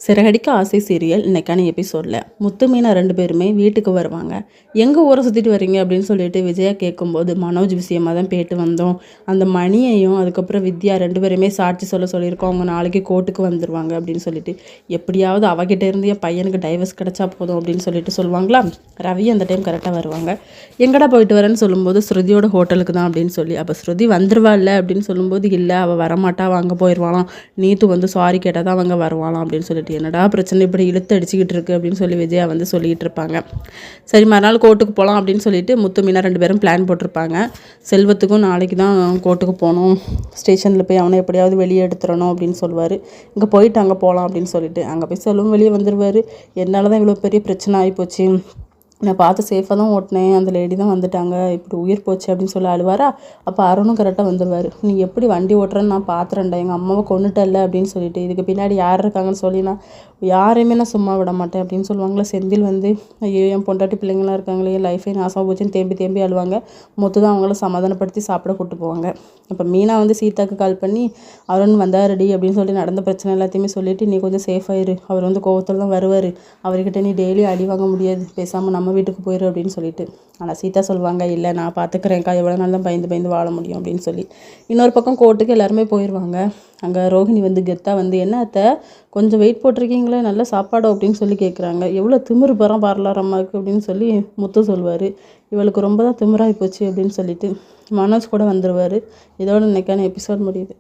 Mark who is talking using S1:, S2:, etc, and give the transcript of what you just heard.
S1: சிறகடிக்க ஆசை சீரியல் இன்னைக்கான எபிசோடில் முத்து மீனா 2 பேருமே வீட்டுக்கு வருவாங்க. எங்கே ஊரை சுற்றிட்டு வரீங்க அப்படின்னு சொல்லிட்டு விஜயா கேட்கும்போது மனோஜ் விஷயமாக தான் போயிட்டு வந்தோம். அந்த மணியையும் அதுக்கப்புறம் வித்யா 2 பேருமே சாட்சி சொல்லியிருக்கோம். அவங்க நாளைக்கு கோர்ட்டுக்கு வந்துடுவாங்க அப்படின்னு சொல்லிட்டு எப்படியாவது அவகிட்ட இருந்து என் பையனுக்கு டைவர்ஸ் கிடச்சா போதும் அப்படின்னு சொல்லிட்டு சொல்லுவாங்களா. ரவி அந்த டைம் கரெக்டாக வருவாங்க. எங்கடா போயிட்டு வரேன்னு சொல்லும்போது ஸ்ருதியோட ஹோட்டலுக்கு தான் அப்படின்னு சொல்லி, அப்போ ஸ்ருதி வந்துருவா இல்லை அப்படின்னு சொல்லும்போது இல்லை அவள் வரமாட்டா அவங்க போயிடுவாளாம். நீத்து வந்து சாரி கேட்டால் தான் அவங்க வருவாளாம் அப்படின்னு சொல்லிட்டு என்னடா பிரச்சனை இப்படி இழுத்து அடிச்சுக்கிட்டு இருக்கு அப்படின்னு சொல்லி விஜயா வந்து சொல்லிகிட்டு இருப்பாங்க. சரி மறுநாள் கோர்ட்டுக்கு போகலாம் அப்படின்னு சொல்லிட்டு முத்து மீனா 2 பேரும் பிளான் போட்டிருப்பாங்க. செல்வத்துக்கும் நாளைக்கு தான் கோர்ட்டுக்கு போகணும், ஸ்டேஷனில் போய் அவனை எப்படியாவது வெளியே எடுத்துடணும் அப்படின்னு சொல்லுவார். இங்கே போயிட்டு அங்கே போகலாம் அப்படின்னு சொல்லிட்டு அங்கே போய் செல்வம் வெளியே வந்துடுவார். என்னால் தான் இவ்வளோ பெரிய பிரச்சனை ஆகிப்போச்சு, நான் பார்த்து சேஃபாக தான் ஓட்டினேன், அந்த லேடி தான் வந்துட்டாங்க, இப்படி உயிர் போச்சு அப்படின்னு சொல்லி அழுவாரா. அப்போ அருணும் கரெக்டாக வந்துடுவார். நீ எப்படி வண்டி ஓட்டுறேன்னு நான் பார்த்துறேன்டா, எங்கள் அம்மாவை கொண்டுட்டல அப்படின்னு சொல்லிட்டு இதுக்கு பின்னாடி யார் இருக்காங்கன்னு சொல்லி நான் யாரையுமே நான் சும்மா விட மாட்டேன் அப்படின்னு சொல்லுவாங்களா. செந்தில் வந்து ஐயோ என் பொண்டாட்டி பிள்ளைங்களாம் இருக்காங்களே, என் லைஃபே நாசமாக போச்சுன்னு தேம்பி அழுவாங்க. மொத்தம் தான் அவங்கள சமாதானப்படுத்தி சாப்பிட கூப்பிட்டு போவாங்க. இப்போ மீனா வந்து சீதாக்கு கால் பண்ணி அருண் வந்தாரடி அப்படின்னு சொல்லி நடந்த பிரச்சனை எல்லாத்தையுமே சொல்லிவிட்டு நீ கொஞ்சம் சேஃபாயிரு, அவர் வந்து கோவத்தில் தான் வருவார், அவர்கிட்ட நீ டெய்லி அடி வாங்க முடியாது, பேசாமல் நம்ம வீட்டுக்கு போயிரு அப்படின்னு சொல்லிட்டு. ஆனால் சீதா சொல்லுவாங்க இல்லை நான் பார்த்துக்கிறேன்க்கா, எவ்வளோ நாள் தான் பயந்து வாழ முடியும் அப்படின்னு சொல்லி. இன்னொரு பக்கம் கோர்ட்டுக்கு எல்லாருமே போயிடுவாங்க. அங்கே ரோஹிணி வந்து கெத்தா வந்து என்ன அத்தை கொஞ்சம் வெயிட் போட்டிருக்கீங்களே நல்ல சாப்பாடு அப்படின்னு சொல்லி கேட்குறாங்க. எவ்வளோ திமிரு பார்லர் அம்மாவுக்கு அப்படின்னு சொல்லி முத்து சொல்வார். இவளுக்கு ரொம்ப தான் திமிராகி போச்சு அப்படின்னு சொல்லிட்டு மனோஜ் கூட வந்துடுவார். இதோட இன்னைக்கான எபிசோட் முடியுது.